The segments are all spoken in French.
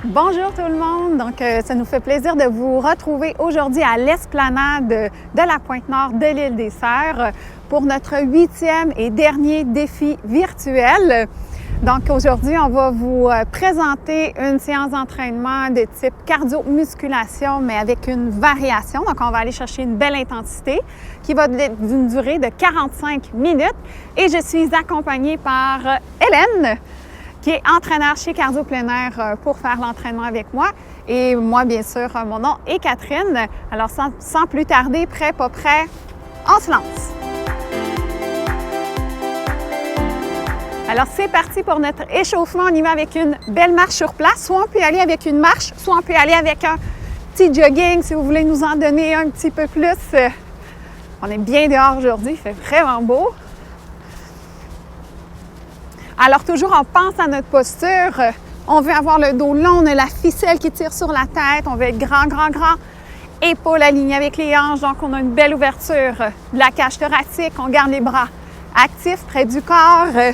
Bonjour tout le monde! Donc, ça nous fait plaisir de vous retrouver aujourd'hui à l'esplanade de la Pointe-Nord de l'Île des Sœurs pour notre 8e et dernier défi virtuel. Donc, aujourd'hui, on va vous présenter une séance d'entraînement de type cardio-musculation, mais avec une variation. Donc, on va aller chercher une belle intensité qui va d'une durée de 45 minutes. Et je suis accompagnée par Hélène, qui est entraîneur chez Cardio Plein Air pour faire l'entraînement avec moi. Et moi, bien sûr, mon nom est Catherine. Alors, sans plus tarder, prêt, pas prêt, on se lance! Alors, c'est parti pour notre échauffement. On y va avec une belle marche sur place. Soit on peut y aller avec une marche, soit on peut y aller avec un petit jogging si vous voulez nous en donner un petit peu plus. On est bien dehors aujourd'hui, il fait vraiment beau. Alors, toujours, on pense à notre posture. On veut avoir le dos long, on a la ficelle qui tire sur la tête. On veut être grand. Épaules alignées avec les hanches. Donc, on a une belle ouverture de la cage thoracique. On garde les bras actifs près du corps.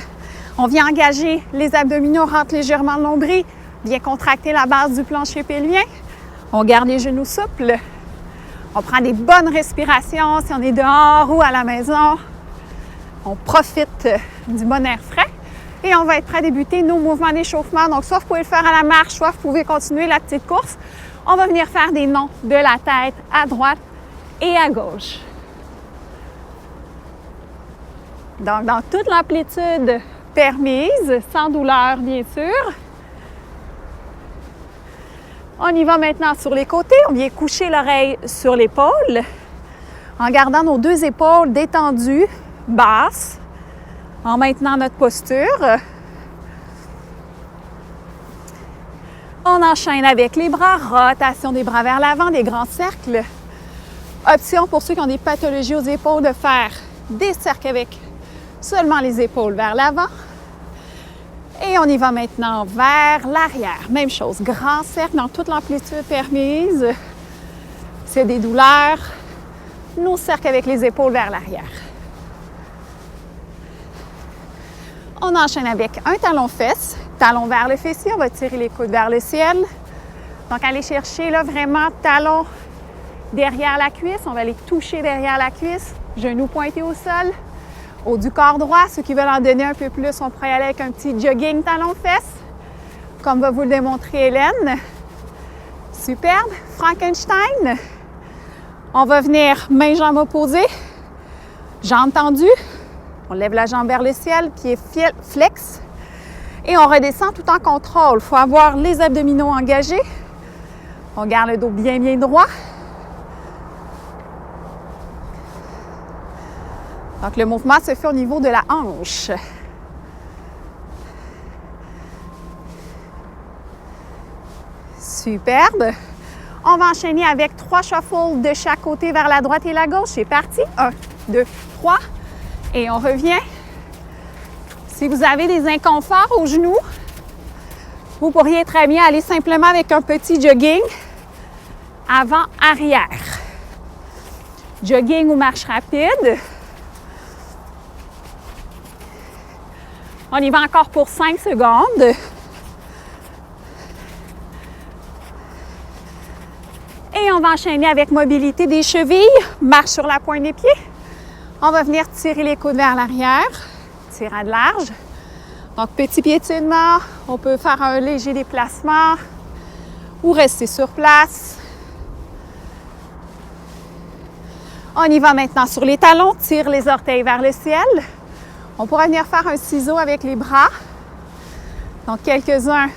On vient engager les abdominaux, on rentre légèrement le nombril. Bien contracter la base du plancher pelvien. On garde les genoux souples. On prend des bonnes respirations si on est dehors ou à la maison. On profite du bon air frais. Et on va être prêt à débuter nos mouvements d'échauffement. Donc, soit vous pouvez le faire à la marche, soit vous pouvez continuer la petite course. On va venir faire des nons de la tête à droite et à gauche. Donc, dans toute l'amplitude permise, sans douleur, bien sûr. On y va maintenant sur les côtés. On vient coucher l'oreille sur l'épaule en gardant nos deux épaules détendues, basses, en maintenant notre posture. On enchaîne avec les bras, rotation des bras vers l'avant, des grands cercles. Option pour ceux qui ont des pathologies aux épaules de faire des cercles avec seulement les épaules vers l'avant. Et on y va maintenant vers l'arrière. Même chose, grand cercle dans toute l'amplitude permise. C'est des douleurs. Nos cercles avec les épaules vers l'arrière. On enchaîne avec un talon-fesse, talon vers le fessier, on va tirer les coudes vers le ciel. Donc, allez chercher là vraiment talon derrière la cuisse, on va aller toucher derrière la cuisse, genoux pointés au sol, haut du corps droit. Ceux qui veulent en donner un peu plus, on pourrait y aller avec un petit jogging talon-fesse, comme va vous le démontrer Hélène. Superbe, Frankenstein. On va venir mains-jambes opposées, jambes tendues. On lève la jambe vers le ciel, pied flex. Et on redescend tout en contrôle. Il faut avoir les abdominaux engagés. On garde le dos bien droit. Donc, le mouvement se fait au niveau de la hanche. Superbe. On va enchaîner avec 3 shuffles de chaque côté vers la droite et la gauche. C'est parti. 1, 2, 3. Et on revient. Si vous avez des inconforts aux genoux, vous pourriez très bien aller simplement avec un petit jogging avant-arrière. Jogging ou marche rapide. On y va encore pour 5 secondes. Et on va enchaîner avec mobilité des chevilles, marche sur la pointe des pieds. On va venir tirer les coudes vers l'arrière, tirer à de large. Donc, petit piétinement, on peut faire un léger déplacement ou rester sur place. On y va maintenant sur les talons, tire les orteils vers le ciel. On pourra venir faire un ciseau avec les bras. Donc, quelques-uns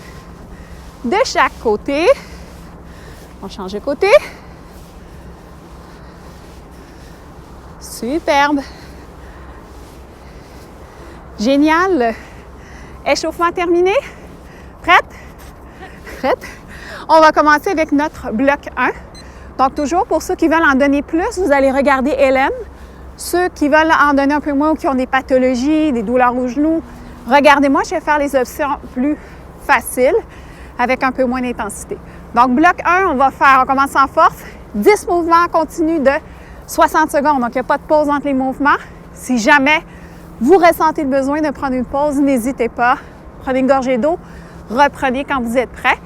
de chaque côté. On change de côté. Superbe. Génial. Échauffement terminé. Prête? Prête? On va commencer avec notre bloc 1. Donc, toujours pour ceux qui veulent en donner plus, vous allez regarder Hélène. Ceux qui veulent en donner un peu moins ou qui ont des pathologies, des douleurs aux genoux, regardez-moi, je vais faire les options plus faciles avec un peu moins d'intensité. Donc, bloc 1, on commence en force. 10 mouvements continus de 60 secondes. Donc, il n'y a pas de pause entre les mouvements. Si jamais vous ressentez le besoin de prendre une pause, n'hésitez pas. Prenez une gorgée d'eau. Reprenez quand vous êtes prêt.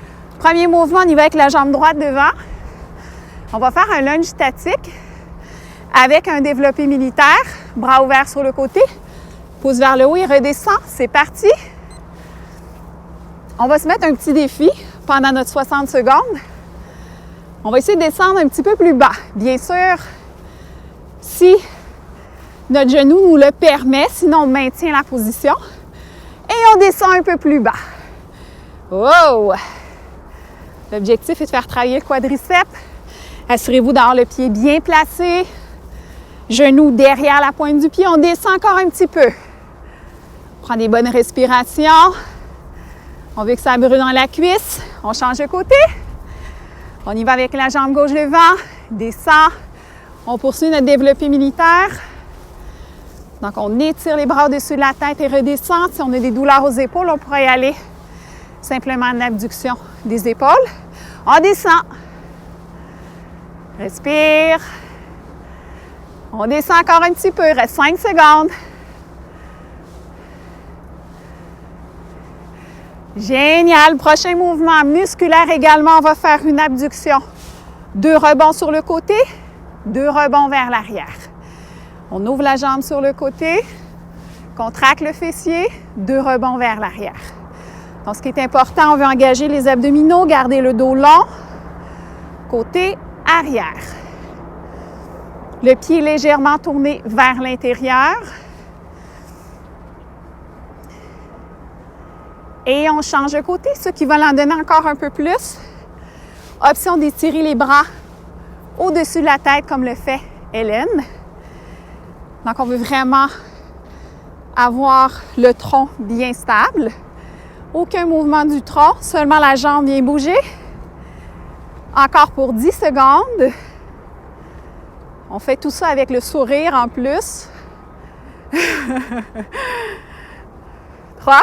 Premier mouvement, on y va avec la jambe droite devant. On va faire un lunge statique avec un développé militaire, bras ouverts sur le côté, pouce vers le haut et redescend. C'est parti. On va se mettre un petit défi pendant notre 60 secondes. On va essayer de descendre un petit peu plus bas. Bien sûr, si notre genou nous le permet, sinon on maintient la position et on descend un peu plus bas. Wow! L'objectif est de faire travailler le quadriceps. Assurez-vous d'avoir le pied bien placé, genou derrière la pointe du pied. On descend encore un petit peu. On prend des bonnes respirations. On veut que ça brûle dans la cuisse. On change de côté. On y va avec la jambe gauche devant, descend. On poursuit notre développé militaire. Donc, on étire les bras au-dessus de la tête et redescend. Si on a des douleurs aux épaules, on pourrait y aller simplement en abduction des épaules. On descend. Respire. On descend encore un petit peu. Il reste 5 secondes. Génial. Prochain mouvement musculaire également. On va faire une abduction. 2 rebonds sur le côté, 2 rebonds vers l'arrière. On ouvre la jambe sur le côté, contracte le fessier, 2 rebonds vers l'arrière. Donc, ce qui est important, on veut engager les abdominaux, garder le dos long, côté arrière. Le pied légèrement tourné vers l'intérieur. Et on change de côté, ceux qui veulent en donner encore un peu plus. Option d'étirer les bras au-dessus de la tête comme le fait Hélène. Donc, on veut vraiment avoir le tronc bien stable. Aucun mouvement du tronc, seulement la jambe vient bouger. Encore pour 10 secondes. On fait tout ça avec le sourire en plus. 3,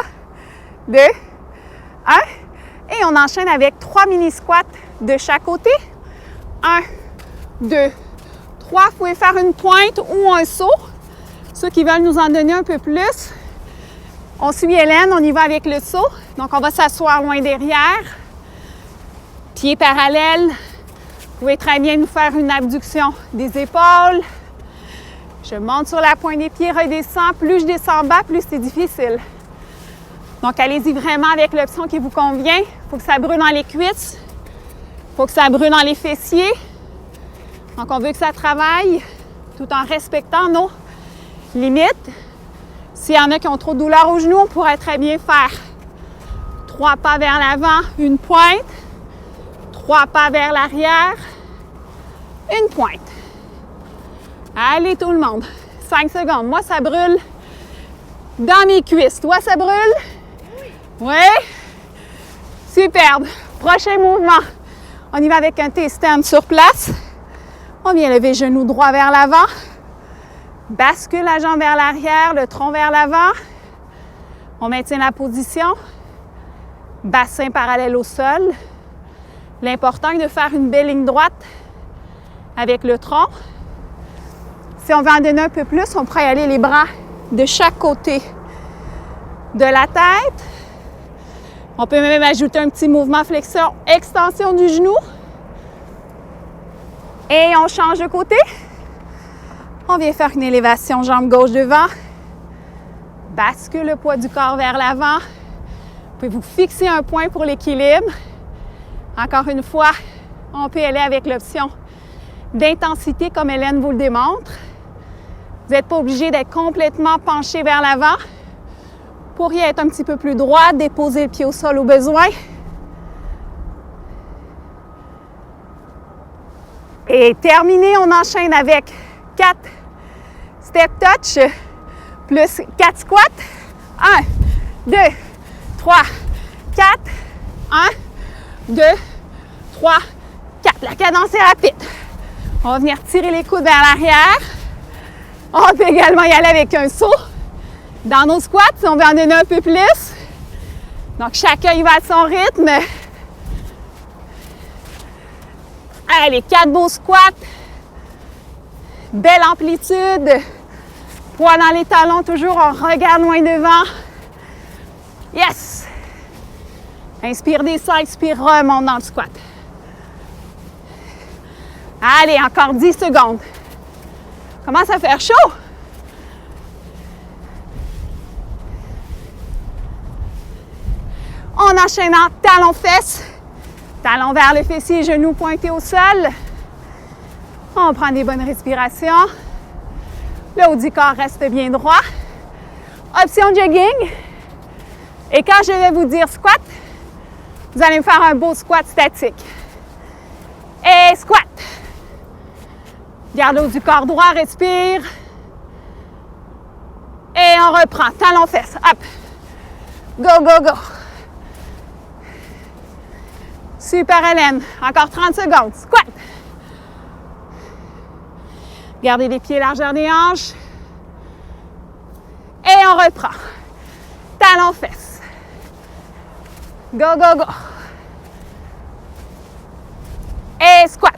2, 1. Et on enchaîne avec 3 mini-squats de chaque côté. 1, 2, 3. Vous pouvez faire une pointe ou un saut. Ceux qui veulent nous en donner un peu plus, on suit Hélène, on y va avec le saut. Donc, on va s'asseoir loin derrière. Pieds parallèles. Vous pouvez très bien nous faire une abduction des épaules. Je monte sur la pointe des pieds, redescends. Plus je descends bas, plus c'est difficile. Donc, allez-y vraiment avec l'option qui vous convient. Il faut que ça brûle dans les cuisses. Il faut que ça brûle dans les fessiers. Donc, on veut que ça travaille tout en respectant nos limites. S'il y en a qui ont trop de douleur aux genoux, on pourrait très bien faire 3 pas vers l'avant, une pointe. 3 pas vers l'arrière, une pointe. Allez tout le monde, 5 secondes. Moi, ça brûle dans mes cuisses. Toi, ça brûle? Oui. Superbe. Prochain mouvement. On y va avec un T-stand sur place. On vient lever genou droit vers l'avant. Bascule la jambe vers l'arrière, le tronc vers l'avant. On maintient la position. Bassin parallèle au sol. L'important est de faire une belle ligne droite avec le tronc. Si on veut en donner un peu plus, on pourrait y aller les bras de chaque côté de la tête. On peut même ajouter un petit mouvement flexion, extension du genou. Et on change de côté. On vient faire une élévation jambe gauche devant. Bascule le poids du corps vers l'avant. Vous pouvez vous fixer un point pour l'équilibre. Encore une fois, on peut aller avec l'option d'intensité comme Hélène vous le démontre. Vous n'êtes pas obligé d'être complètement penché vers l'avant. Vous pourriez être un petit peu plus droit, déposer le pied au sol au besoin. Et terminé, on enchaîne avec 4 step touch plus 4 squats. 1, 2, 3, 4. 1, 2, 3, 4. La cadence est rapide. On va venir tirer les coudes vers l'arrière. On peut également y aller avec un saut. Dans nos squats, si on veut en donner un peu plus. Donc, chacun y va à son rythme. Allez, 4 beaux squats. Belle amplitude. Poids dans les talons, toujours on regarde loin devant. Yes! Inspire, descend, expire, remonte dans le squat. Allez, encore 10 secondes. Commence à faire chaud. On enchaîne en talons-fesses. Talons vers le fessier, genoux pointés au sol. On prend des bonnes respirations. Le haut du corps reste bien droit. Option jogging. Et quand je vais vous dire squat, vous allez me faire un beau squat statique. Et squat. Garde le haut du corps droit, respire. Et on reprend. Talons-fesses. Hop. Go, go, go. Super, Hélène. Encore 30 secondes. Squat. Gardez les pieds largeur des hanches. Et on reprend. Talons-fesses. Go, go, go. Et squat.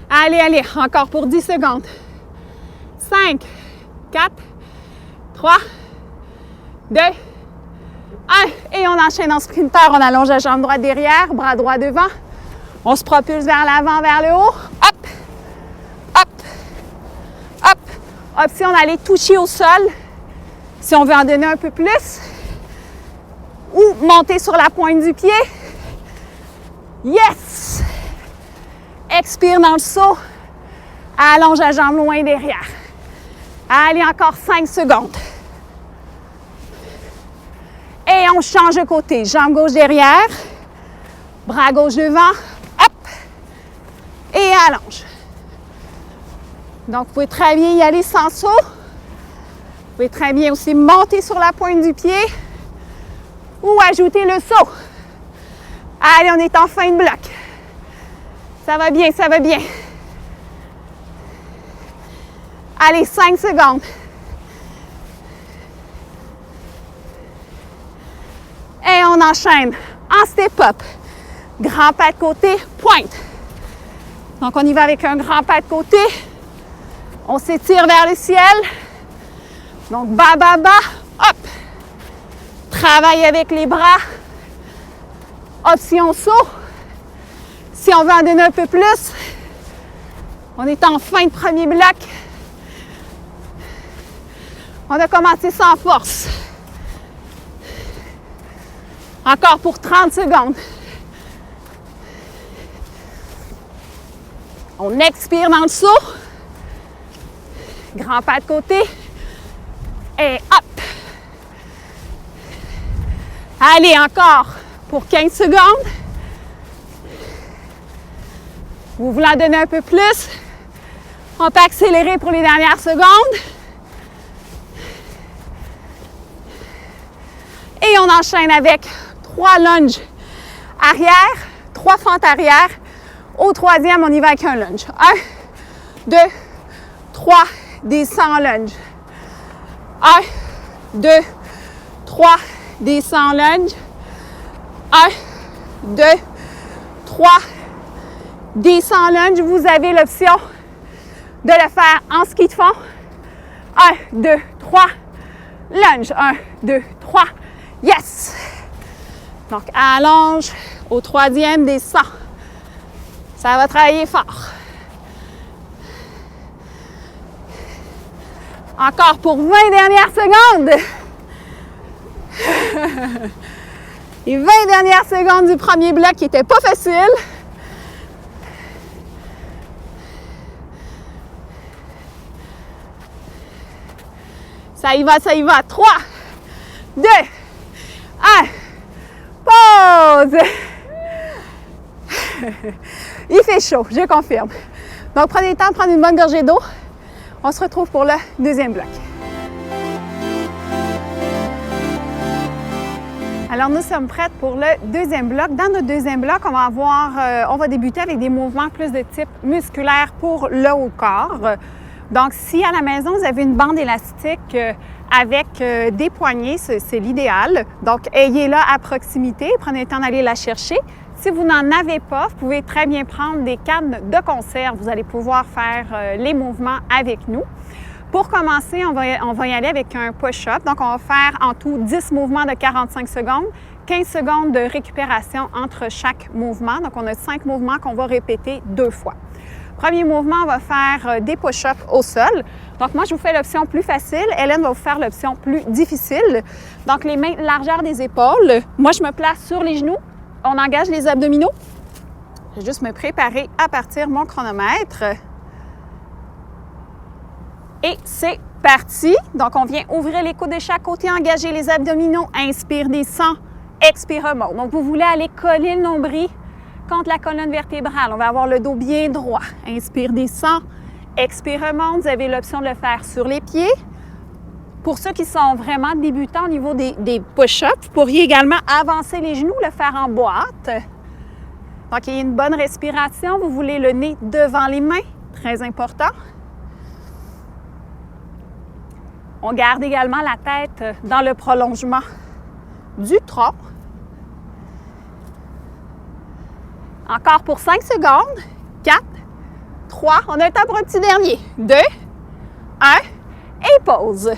Allez, allez. Encore pour 10 secondes. 5, 4, 3, 2, 1. Et on enchaîne en sprinter. On allonge la jambe droite derrière, bras droit devant. On se propulse vers l'avant, vers le haut. Hop, hop, hop. Option d'aller toucher au sol si on veut en donner un peu plus. Ou monter sur la pointe du pied. Yes! Expire dans le saut. Allonge la jambe loin derrière. Allez, encore 5 secondes. Et on change de côté. Jambe gauche derrière. Bras gauche devant. Hop! Et allonge. Donc, vous pouvez très bien y aller sans saut. Vous pouvez très bien aussi monter sur la pointe du pied ou ajouter le saut. Allez, on est en fin de bloc. Ça va bien, ça va bien. Allez, 5 secondes. Et on enchaîne en step-up. Grand pas de côté, pointe. Donc, on y va avec un grand pas de côté. On s'étire vers le ciel. Donc, bas, bas, bas, hop. Travaille avec les bras. Option saut. Si on veut en donner un peu plus, on est en fin de premier bloc. On a commencé sans force. Encore pour 30 secondes. On expire dans le saut. Grand pas de côté. Et hop! Allez, encore pour 15 secondes. Vous voulez en donner un peu plus? On peut accélérer pour les dernières secondes. Et on enchaîne avec 3 lunges arrière, 3 fentes arrière. Au troisième, on y va avec un lunge. 1, 2, 3, descend en lunge. 1, 2, 3, descend en lunge. 1, 2, 3, descend en lunge. Vous avez l'option de le faire en ski de fond. 1, 2, 3, lunge. 1, 2, 3, yes! Donc, allonge. Au troisième, descend. Ça va travailler fort. Encore pour 20 dernières secondes. Les 20 dernières secondes du premier bloc qui n'était pas facile. Ça y va, ça y va. 3, 2, 1. Pause. Il fait chaud, je confirme. Donc, prenez le temps de prendre une bonne gorgée d'eau. On se retrouve pour le deuxième bloc. Alors, nous sommes prêtes pour le deuxième bloc. Dans notre deuxième bloc, on va débuter avec des mouvements plus de type musculaire pour le haut corps. Donc, si à la maison, vous avez une bande élastique avec des poignées, c'est l'idéal. Donc, ayez-la à proximité. Prenez le temps d'aller la chercher. Si vous n'en avez pas, vous pouvez très bien prendre des cannes de conserve. Vous allez pouvoir faire les mouvements avec nous. Pour commencer, on va y aller avec un push-up. Donc, on va faire en tout 10 mouvements de 45 secondes, 15 secondes de récupération entre chaque mouvement. Donc, on a 5 mouvements qu'on va répéter 2 fois. Premier mouvement, on va faire des push-ups au sol. Donc, moi, je vous fais l'option plus facile. Hélène va vous faire l'option plus difficile. Donc, les mains largeur des épaules. Moi, je me place sur les genoux. On engage les abdominaux. Je vais juste me préparer à partir mon chronomètre. Et c'est parti. Donc, on vient ouvrir les coudes de chaque côté, engager les abdominaux. Inspire, descend, expire, remonte. Donc, vous voulez aller coller le nombril contre la colonne vertébrale. On va avoir le dos bien droit. Inspire, descend, expire, remonte. Vous avez l'option de le faire sur les pieds. Pour ceux qui sont vraiment débutants au niveau des push-ups, vous pourriez également avancer les genoux, le faire en boîte. Donc, il y a une bonne respiration. Vous voulez le nez devant les mains. Très important. On garde également la tête dans le prolongement du tronc. Encore pour 5 secondes. 4, 3, on a un temps pour un petit dernier. 2, 1 et pause.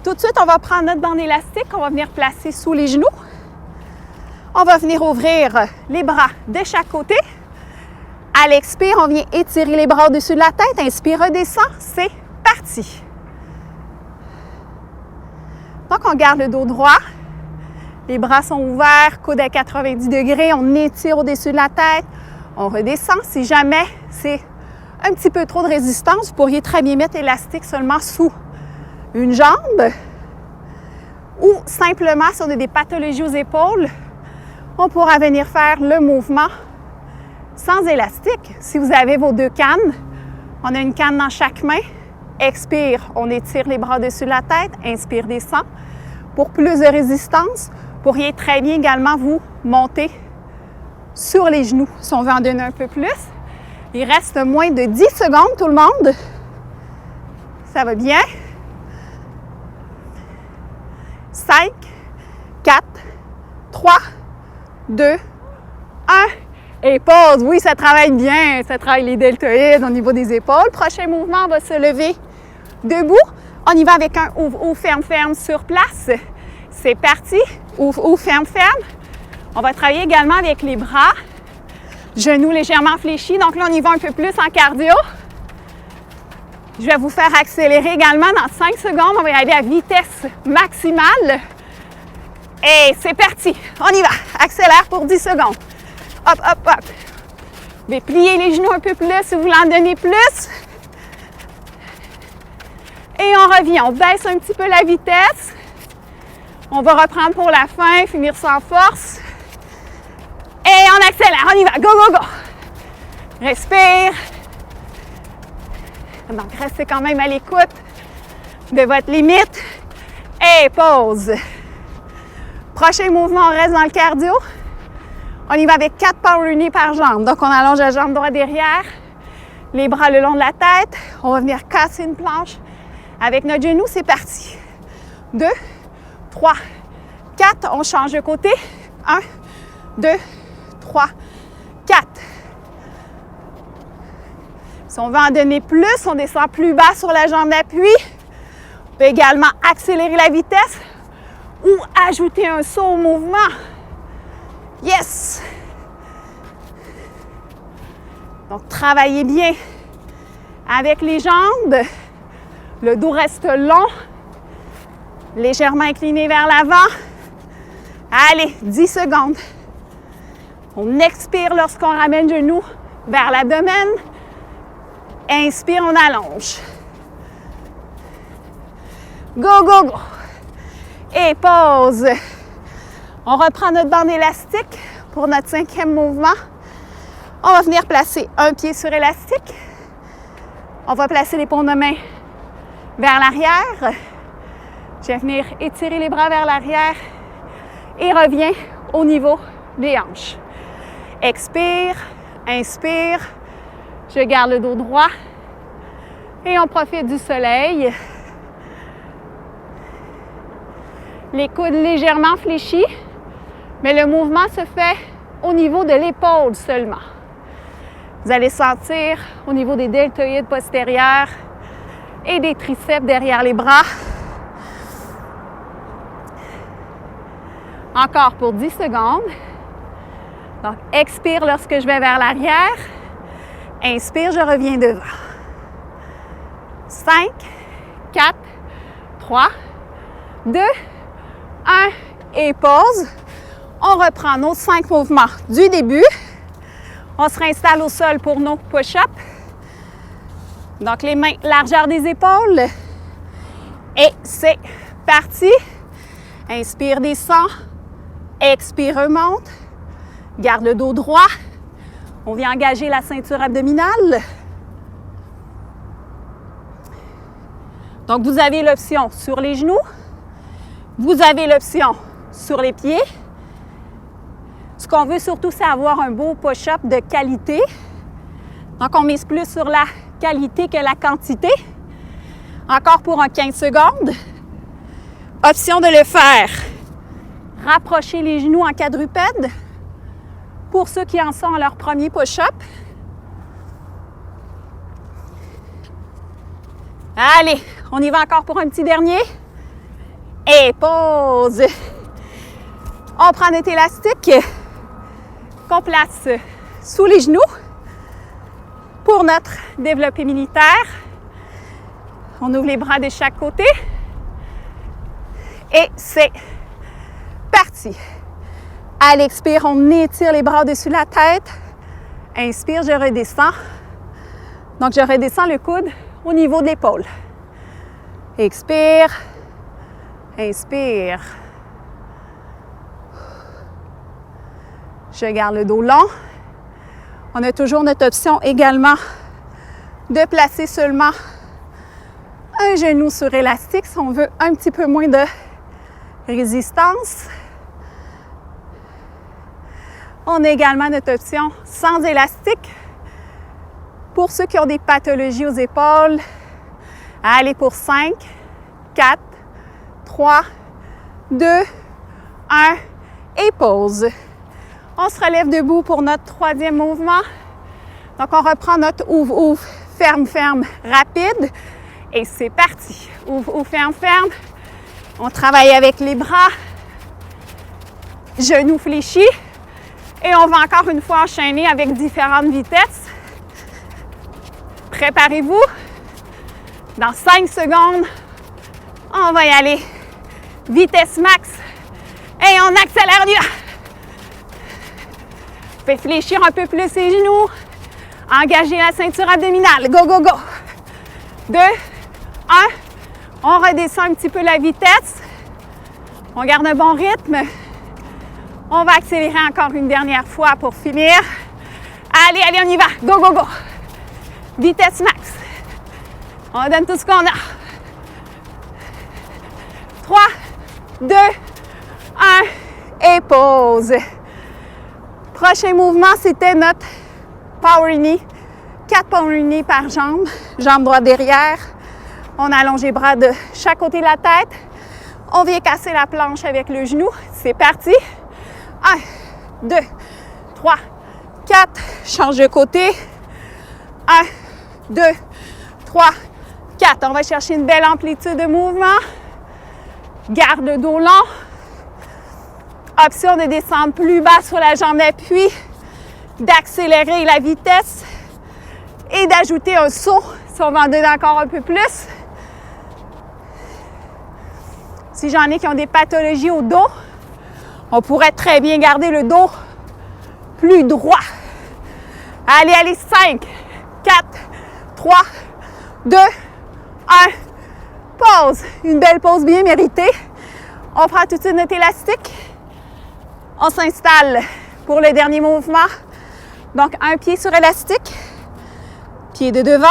Tout de suite, on va prendre notre bande élastique qu'on va venir placer sous les genoux. On va venir ouvrir les bras de chaque côté. À l'expire, on vient étirer les bras au-dessus de la tête. Inspire, redescend. C'est parti. Donc, on garde le dos droit. Les bras sont ouverts, coude à 90 degrés. On étire au-dessus de la tête. On redescend. Si jamais c'est un petit peu trop de résistance, vous pourriez très bien mettre l'élastique seulement sous une jambe. Ou simplement, si on a des pathologies aux épaules, on pourra venir faire le mouvement sans élastique. Si vous avez vos 2 cannes, on a une canne dans chaque main. Expire, on étire les bras au-dessus de la tête. Inspire, descend. Pour plus de résistance, vous pourriez très bien également vous monter sur les genoux si on veut en donner un peu plus. Il reste moins de 10 secondes, tout le monde. Ça va bien. 5, 4, 3, 2, 1 et pause. Oui, ça travaille bien. Ça travaille les deltoïdes au niveau des épaules. Prochain mouvement, on va se lever debout. On y va avec un ouvre, ferme, ferme sur place. C'est parti. Ouvre, ferme, ferme. On va travailler également avec les bras. Genoux légèrement fléchis. Donc là, on y va un peu plus en cardio. Je vais vous faire accélérer également dans 5 secondes. On va y aller à vitesse maximale. Et c'est parti. On y va. Accélère pour 10 secondes. Hop, hop, hop. Vous pouvez plier les genoux un peu plus si vous voulez en donner plus. Et on revient. On baisse un petit peu la vitesse. On va reprendre pour la fin, finir sans force. Et on accélère. On y va. Go, go, go. Respire. Donc, restez quand même à l'écoute de votre limite. Et pause. Prochain mouvement, on reste dans le cardio. On y va avec 4 power unis par jambe. Donc, on allonge la jambe droite derrière, les bras le long de la tête. On va venir casser une planche avec notre genou. C'est parti. 2, 3, 4. On change de côté. 1, 2, 3, 4. Si on veut en donner plus, on descend plus bas sur la jambe d'appui. On peut également accélérer la vitesse ou ajouter un saut au mouvement. Yes! Donc, travaillez bien avec les jambes. Le dos reste long, légèrement incliné vers l'avant. Allez, 10 secondes. On expire lorsqu'on ramène le genou vers l'abdomen. Inspire, on allonge. Go, go, go. Et pause. On reprend notre bande élastique pour notre 5e mouvement. On va venir placer un pied sur élastique. On va placer les paumes de main vers l'arrière. Je vais venir étirer les bras vers l'arrière et reviens au niveau des hanches. Expire, inspire. Je garde le dos droit et on profite du soleil. Les coudes légèrement fléchis, mais le mouvement se fait au niveau de l'épaule seulement. Vous allez sentir au niveau des deltoïdes postérieurs et des triceps derrière les bras. Encore pour 10 secondes. Donc, expire lorsque je vais vers l'arrière. Inspire, je reviens devant. 5, 4, 3, 2, 1 et pause. On reprend nos 5 mouvements du début. On se réinstalle au sol pour nos push-ups. Donc, les mains, largeur des épaules. Et c'est parti. Inspire, descend. Expire, remonte. Garde le dos droit. On vient engager la ceinture abdominale. Donc, vous avez l'option sur les genoux. Vous avez l'option sur les pieds. Ce qu'on veut surtout, c'est avoir un beau push-up de qualité. Donc, on mise plus sur la qualité que la quantité. Encore pour un 15 secondes. Option de le faire. Rapprochez les genoux en quadrupède. Pour ceux qui en sont à leur premier push-up. Allez, on y va encore pour un petit dernier. Et pause. On prend notre élastique qu'on place sous les genoux pour notre développé militaire. On ouvre les bras de chaque côté. Et c'est parti. À l'expire, on étire les bras au-dessus de la tête. Inspire, je redescends. Donc, je redescends le coude au niveau de l'épaule. Expire. Inspire. Je garde le dos long. On a toujours notre option également de placer seulement un genou sur élastique si on veut un petit peu moins de résistance. On a également notre option sans élastique pour ceux qui ont des pathologies aux épaules. Allez pour 5, 4, 3, 2, 1 et pause. On se relève debout pour notre troisième mouvement. Donc, on reprend notre ouvre, ouvre, ferme, ferme, rapide. Et c'est parti. Ouvre, ouvre, ferme, ferme. On travaille avec les bras. Genoux fléchis. Et on va encore une fois enchaîner avec différentes vitesses. Préparez-vous. Dans 5 secondes, on va y aller. Vitesse max. Et on accélère. On y va. Faites fléchir un peu plus les genoux. Engagez la ceinture abdominale. Go, go, go. 2, 1. On redescend un petit peu la vitesse. On garde un bon rythme. On va accélérer encore une dernière fois pour finir. Allez, allez, on y va. Go, go, go. Vitesse max. On donne tout ce qu'on a. 3, 2, 1 et pause. Prochain mouvement, c'était notre power knee. 4 power knee par jambe. Jambe droite derrière. On allonge les bras de chaque côté de la tête. On vient casser la planche avec le genou. C'est parti. 1, 2, 3, 4. Change de côté. 1, 2, 3, 4. On va chercher une belle amplitude de mouvement. Garde le dos long. Option de descendre plus bas sur la jambe d'appui, d'accélérer la vitesse et d'ajouter un saut si on va en donner encore un peu plus. Si j'en ai qui ont des pathologies au dos, on pourrait très bien garder le dos plus droit. Allez, allez, 5, 4, 3, 2, 1. Pause. Une belle pause bien méritée. On prend tout de suite notre élastique. On s'installe pour le dernier mouvement. Donc, un pied sur élastique, pied de devant.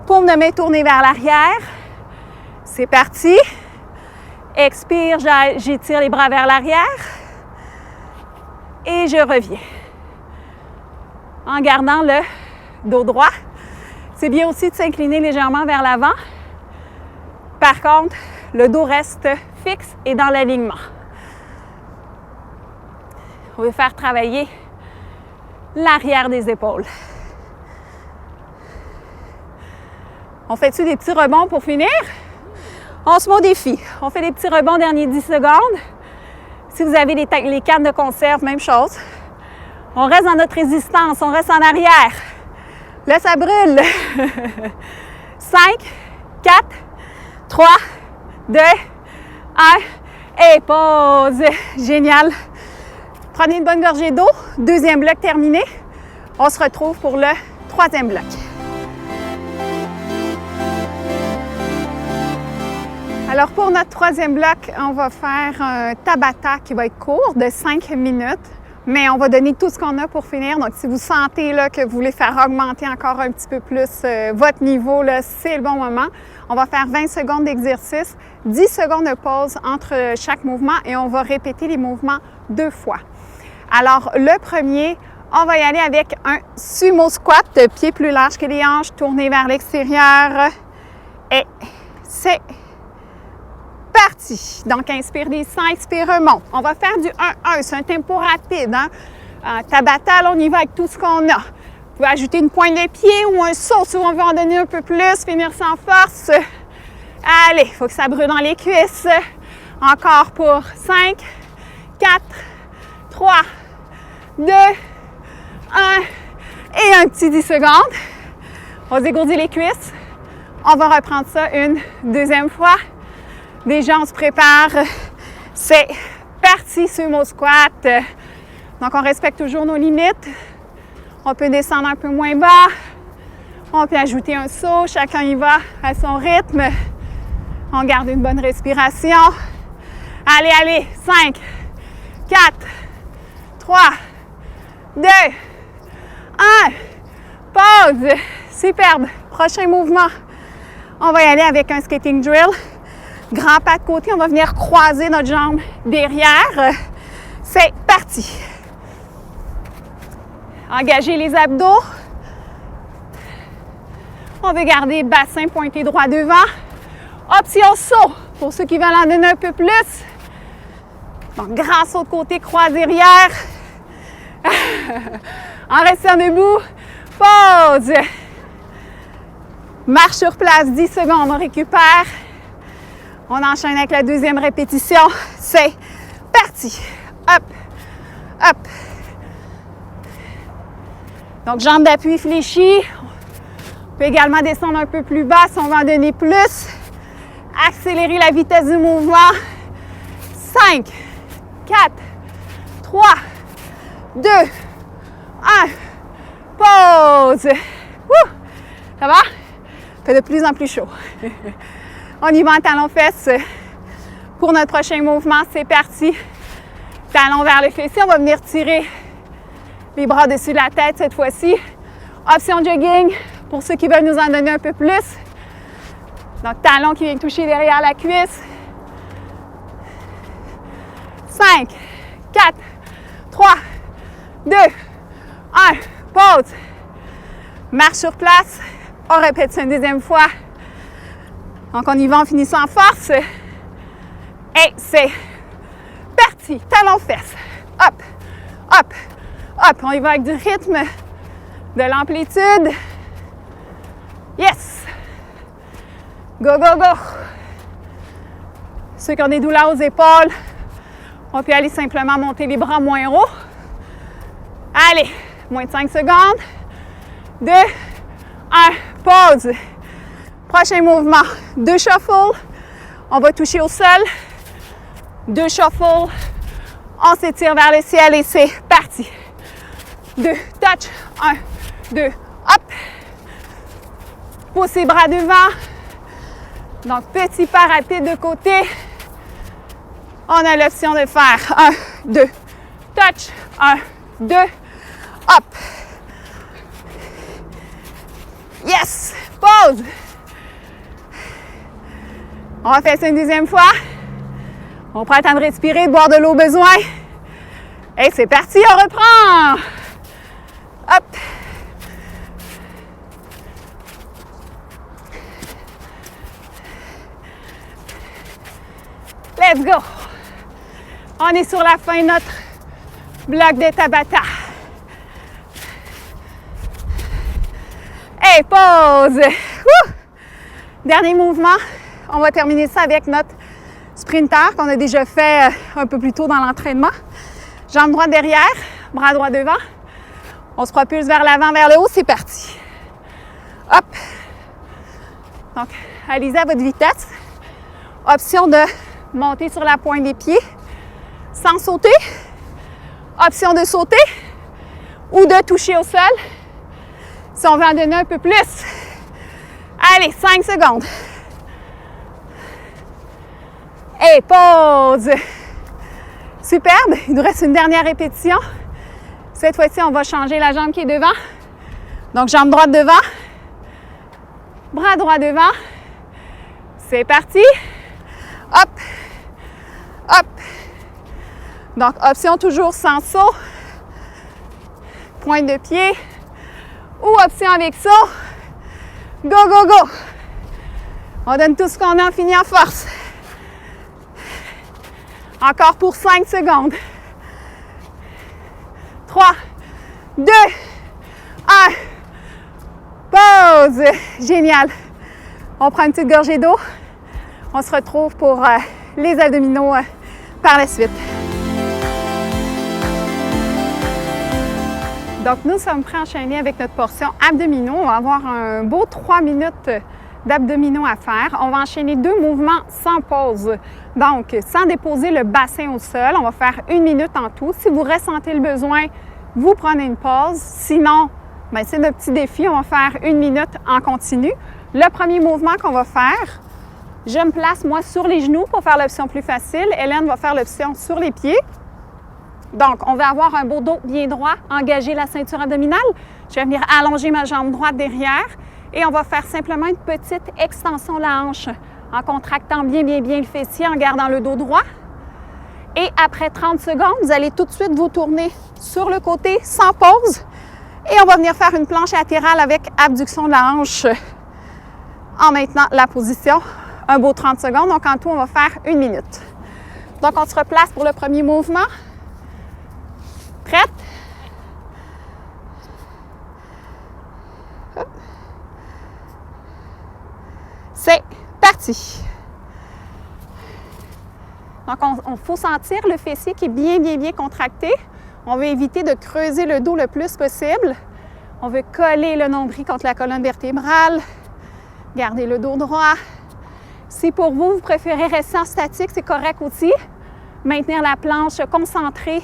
Paume de main tournée vers l'arrière. C'est parti. Expire, j'étire les bras vers l'arrière. Et je reviens. En gardant le dos droit. C'est bien aussi de s'incliner légèrement vers l'avant. Par contre, le dos reste fixe et dans l'alignement. On veut faire travailler l'arrière des épaules. On fait-tu des petits rebonds pour finir? On se met au défi. On fait des petits rebonds derniers 10 secondes. Si vous avez les cannes de conserve, même chose. On reste dans notre résistance, on reste en arrière. Là, ça brûle. 5, 4, 3, 2, 1 et pause. Génial. Prenez une bonne gorgée d'eau. Deuxième bloc terminé. On se retrouve pour le troisième bloc. Alors pour notre troisième bloc, on va faire un Tabata qui va être court de 5 minutes, mais on va donner tout ce qu'on a pour finir. Donc si vous sentez là, que vous voulez faire augmenter encore un petit peu plus votre niveau, c'est le bon moment. On va faire 20 secondes d'exercice, 10 secondes de pause entre chaque mouvement et on va répéter les mouvements 2 fois. Alors le premier, on va y aller avec un sumo squat, pieds plus larges que les hanches, tourné vers l'extérieur et c'est parti. Donc, inspire des 5, expire, remonte. On va faire du 1-1. C'est un tempo rapide. Tabata, là, on y va avec tout ce qu'on a. Vous pouvez ajouter une pointe de pied ou un saut si on veut en donner un peu plus, finir sans force. Allez, il faut que ça brûle dans les cuisses. Encore pour 5, 4, 3, 2, 1 et un petit 10 secondes. On va dégourdir les cuisses. On va reprendre ça une deuxième fois. Déjà, on se prépare. C'est parti, sumo squat. Donc, on respecte toujours nos limites. On peut descendre un peu moins bas. On peut ajouter un saut. Chacun y va à son rythme. On garde une bonne respiration. Allez, allez. 5, 4, 3, 2, 1. Pause. Superbe. Prochain mouvement. On va y aller avec un skating drill. Grand pas de côté, on va venir croiser notre jambe derrière. C'est parti. Engagez les abdos. On veut garder bassin pointé droit devant. Option saut pour ceux qui veulent en donner un peu plus. Donc, grand saut de côté, croix derrière. En restant debout, pause. Marche sur place, 10 secondes, on récupère. On enchaîne avec la deuxième répétition. C'est parti. Hop, hop. Donc, jambes d'appui fléchies. On peut également descendre un peu plus bas si on veut en donner plus. Accélérer la vitesse du mouvement. 5, 4, 3, 2, 1. Pause. Wouh! Ça va? Ça fait de plus en plus chaud. On y va en talons-fesses pour notre prochain mouvement. C'est parti. Talons vers le fessier. On va venir tirer les bras dessus de la tête cette fois-ci. Option jogging pour ceux qui veulent nous en donner un peu plus. Donc, talon qui vient toucher derrière la cuisse. 5, 4, 3, 2, 1. Pause. Marche sur place. On répète ça une deuxième fois. Donc, on y va en finissant en force. Et c'est parti. Talons-fesses. Hop, hop, hop. On y va avec du rythme, de l'amplitude. Yes! Go, go, go! Ceux qui ont des douleurs aux épaules, on peut aller simplement monter les bras moins haut. Allez, moins de 5 secondes. 2, 1, pause. Prochain mouvement, 2 shuffles. On va toucher au sol. 2 shuffles. On s'étire vers le ciel et c'est parti. 2, touch. 1, 2, hop. Pousse les bras devant. Donc, petit pas rapide de côté. On a l'option de faire 1, 2, touch. 1, 2, hop. Yes! Pause. On va faire ça une deuxième fois. On prend le temps de respirer, de boire de l'eau au besoin. Et c'est parti, on reprend. Hop. Let's go. On est sur la fin de notre bloc de Tabata. Et pause. Wouh! Dernier mouvement, on va terminer ça avec notre sprinter qu'on a déjà fait un peu plus tôt dans l'entraînement. Jambe droite derrière, bras droit devant. On se propulse vers l'avant, vers le haut, c'est parti. Hop. Donc, allez-y à votre vitesse. Option de monter sur la pointe des pieds sans sauter. Option de sauter ou de toucher au sol. Si on veut en donner un peu plus. Allez, 5 secondes. Et pause. Superbe. Il nous reste une dernière répétition. Cette fois-ci, on va changer la jambe qui est devant. Donc, jambe droite devant. Bras droit devant. C'est parti. Hop. Hop. Donc, option toujours sans saut. Pointe de pied. Ou option avec saut. Go, go, go. On donne tout ce qu'on a, on finit en force. Encore pour 5 secondes. 3, 2, 1. Pause. Génial. On prend une petite gorgée d'eau. On se retrouve pour les abdominaux par la suite. Donc, nous sommes prêts à enchaîner avec notre portion abdominaux. On va avoir un beau 3 minutes d'abdominaux à faire. On va enchaîner 2 mouvements sans pause. Donc, sans déposer le bassin au sol, on va faire 1 minute en tout. Si vous ressentez le besoin, vous prenez une pause. Sinon, bien, c'est notre petit défi. On va faire 1 minute en continu. Le premier mouvement qu'on va faire, je me place, moi, sur les genoux pour faire l'option plus facile. Hélène va faire l'option sur les pieds. Donc, on va avoir un beau dos bien droit, engager la ceinture abdominale. Je vais venir allonger ma jambe droite derrière et on va faire simplement une petite extension de la hanche en contractant bien le fessier, en gardant le dos droit. Et après 30 secondes, vous allez tout de suite vous tourner sur le côté sans pause et on va venir faire une planche latérale avec abduction de la hanche en maintenant la position. Un beau 30 secondes, donc en tout, on va faire 1 minute. Donc, on se replace pour le premier mouvement. Prête? C'est parti. Donc, on faut sentir le fessier qui est bien contracté. On veut éviter de creuser le dos le plus possible. On veut coller le nombril contre la colonne vertébrale. Garder le dos droit. Si pour vous, vous préférez rester en statique, c'est correct aussi. Maintenir la planche, se concentrer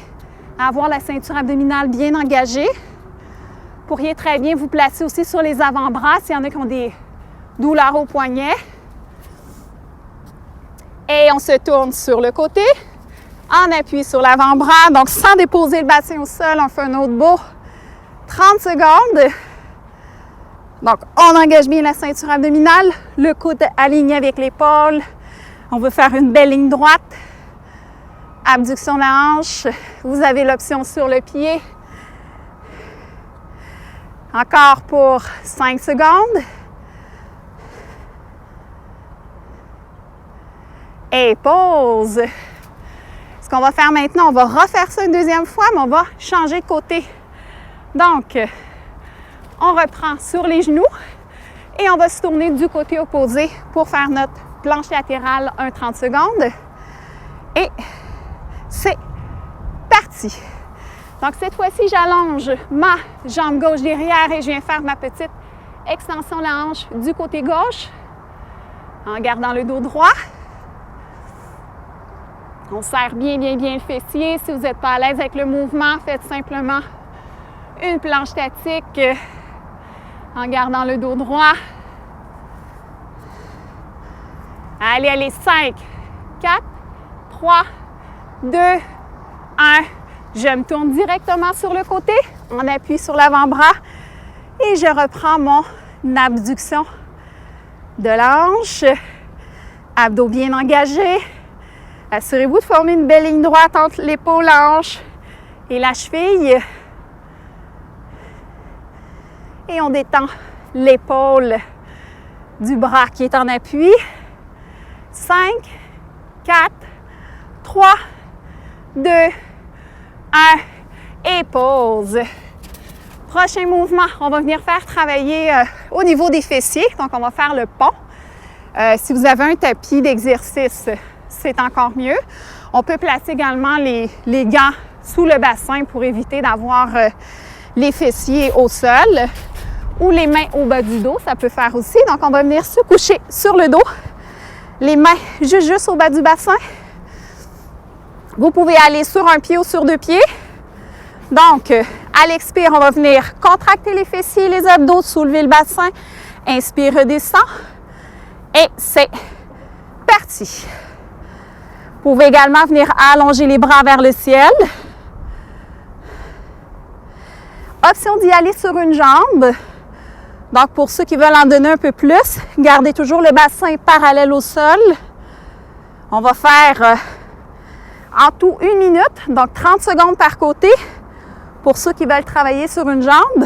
à avoir la ceinture abdominale bien engagée. Vous pourriez très bien vous placer aussi sur les avant-bras s'il y en a qui ont des douleurs au poignet. Et on se tourne sur le côté, en appui sur l'avant-bras. Donc, sans déposer le bassin au sol, on fait un autre beau 30 secondes. Donc, on engage bien la ceinture abdominale, le coude aligné avec l'épaule. On veut faire une belle ligne droite. Abduction de la hanche. Vous avez l'option sur le pied. Encore pour 5 secondes. Et pause. Ce qu'on va faire maintenant, on va refaire ça une deuxième fois, mais on va changer de côté. Donc, on reprend sur les genoux et on va se tourner du côté opposé pour faire notre planche latérale, 30 secondes. Et c'est parti. Donc, cette fois-ci, j'allonge ma jambe gauche derrière et je viens faire ma petite extension de la hanche du côté gauche en gardant le dos droit. On serre bien le fessier. Si vous n'êtes pas à l'aise avec le mouvement, faites simplement une planche statique en gardant le dos droit. Allez, 5, 4, 3, 2, 1. Je me tourne directement sur le côté, on appuie sur l'avant-bras et je reprends mon abduction de la hanche. Abdos bien engagés. Assurez-vous de former une belle ligne droite entre l'épaule, la hanche et la cheville. Et on détend l'épaule du bras qui est en appui. 5, 4, 3, 2, 1 et pause. Prochain mouvement, on va venir faire travailler au niveau des fessiers. Donc, on va faire le pont. Si vous avez un tapis d'exercice, c'est encore mieux. On peut placer également les gants sous le bassin pour éviter d'avoir les fessiers au sol ou les mains au bas du dos, ça peut faire aussi. Donc, on va venir se coucher sur le dos, les mains juste au bas du bassin. Vous pouvez aller sur un pied ou sur deux pieds. Donc, à l'expire, on va venir contracter les fessiers, les abdos, soulever le bassin. Inspire, redescend. Et c'est parti. Vous pouvez également venir allonger les bras vers le ciel. Option d'y aller sur une jambe. Donc, pour ceux qui veulent en donner un peu plus, gardez toujours le bassin parallèle au sol. On va faire en tout 1 minute, donc 30 secondes par côté pour ceux qui veulent travailler sur une jambe.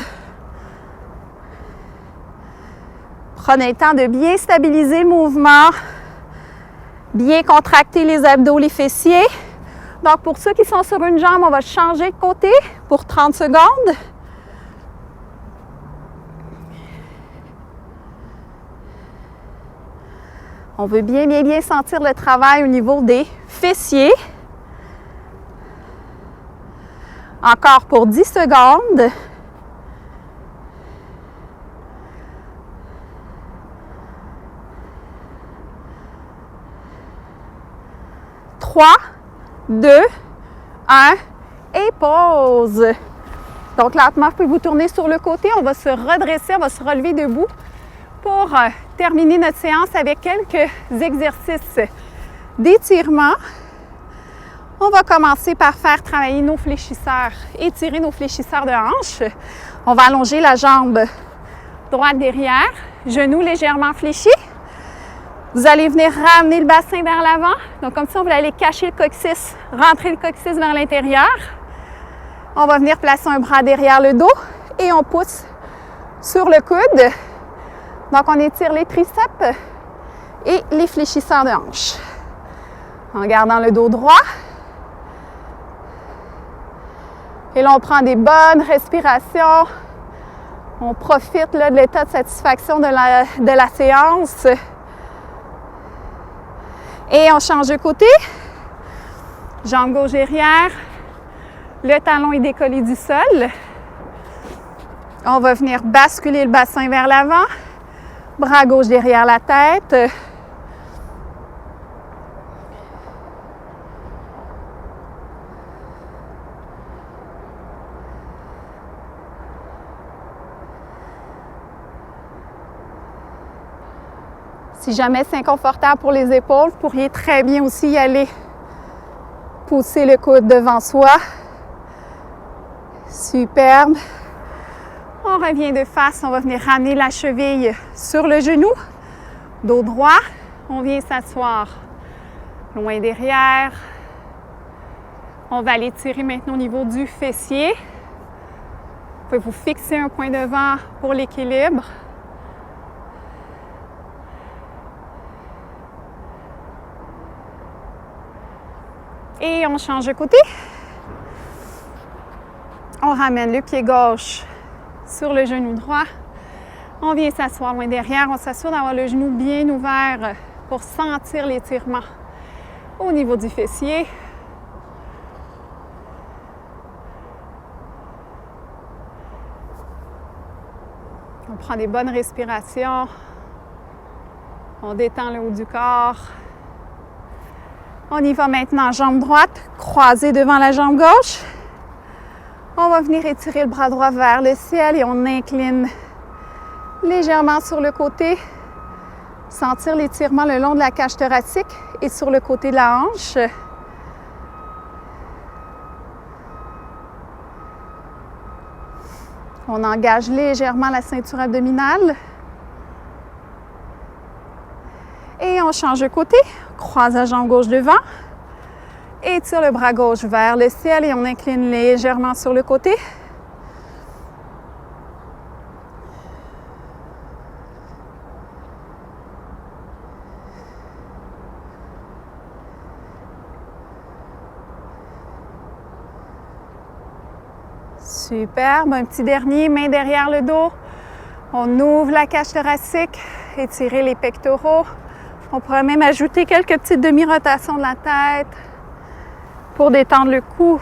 Prenez le temps de bien stabiliser le mouvement, bien contracter les abdos, les fessiers. Donc, pour ceux qui sont sur une jambe, on va changer de côté pour 30 secondes. On veut bien sentir le travail au niveau des fessiers. Encore pour 10 secondes. Trois, 2, 1 et pause. Donc, lentement, vous pouvez vous tourner sur le côté. On va se redresser, on va se relever debout pour terminer notre séance avec quelques exercices d'étirement. On va commencer par faire travailler nos fléchisseurs, étirer nos fléchisseurs de hanche. On va allonger la jambe droite derrière, genoux légèrement fléchis. Vous allez venir ramener le bassin vers l'avant. Donc, comme ça, vous allez cacher le coccyx, rentrer le coccyx vers l'intérieur. On va venir placer un bras derrière le dos et on pousse sur le coude. Donc, on étire les triceps et les fléchisseurs de hanche. En gardant le dos droit. Et là, on prend des bonnes respirations. On profite là, de l'état de satisfaction de la séance. Et on change de côté. Jambe gauche derrière. Le talon est décollé du sol. On va venir basculer le bassin vers l'avant. Bras gauche derrière la tête. Si jamais c'est inconfortable pour les épaules, vous pourriez très bien aussi y aller. Pousser le coude devant soi. Superbe. On revient de face, on va venir ramener la cheville sur le genou. Dos droit, on vient s'asseoir loin derrière. On va aller tirer maintenant au niveau du fessier. Vous pouvez vous fixer un point devant pour l'équilibre. Et on change de côté. On ramène le pied gauche sur le genou droit. On vient s'asseoir loin derrière. On s'assure d'avoir le genou bien ouvert pour sentir l'étirement au niveau du fessier. On prend des bonnes respirations. On détend le haut du corps. On y va maintenant, jambe droite, croisée devant la jambe gauche. On va venir étirer le bras droit vers le ciel et on incline légèrement sur le côté. Sentir l'étirement le long de la cage thoracique et sur le côté de la hanche. On engage légèrement la ceinture abdominale. Et on change de côté. Croise la jambe gauche devant. Étire le bras gauche vers le ciel et on incline légèrement sur le côté. Superbe. Un petit dernier, main derrière le dos. On ouvre la cage thoracique, étirez les pectoraux. On pourrait même ajouter quelques petites demi-rotations de la tête pour détendre le cou.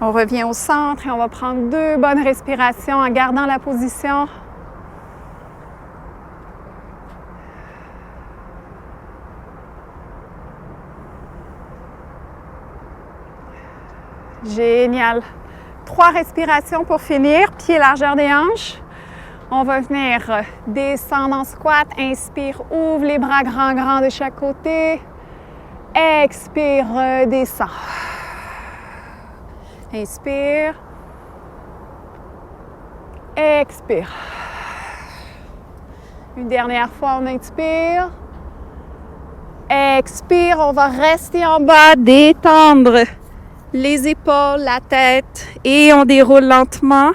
On revient au centre et on va prendre 2 bonnes respirations en gardant la position. Génial. 3 respirations pour finir. Pied largeur des hanches. On va venir descendre en squat. Inspire, ouvre les bras grands de chaque côté. Expire, redescend. Inspire. Expire. Une dernière fois, on inspire. Expire. On va rester en bas, détendre les épaules, la tête et on déroule lentement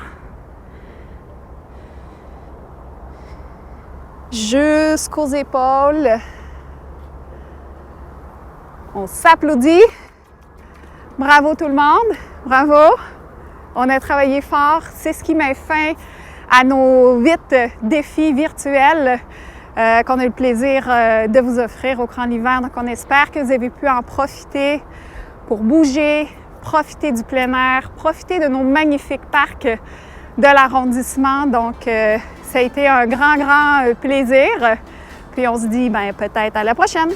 jusqu'aux épaules. On s'applaudit. Bravo tout le monde. Bravo. On a travaillé fort. C'est ce qui met fin à nos 8 défis virtuels qu'on a eu le plaisir de vous offrir au Grand L'Hiver. Donc, on espère que vous avez pu en profiter pour bouger, profiter du plein air, profiter de nos magnifiques parcs de l'arrondissement. Donc, ça a été un grand plaisir. Puis on se dit, peut-être à la prochaine!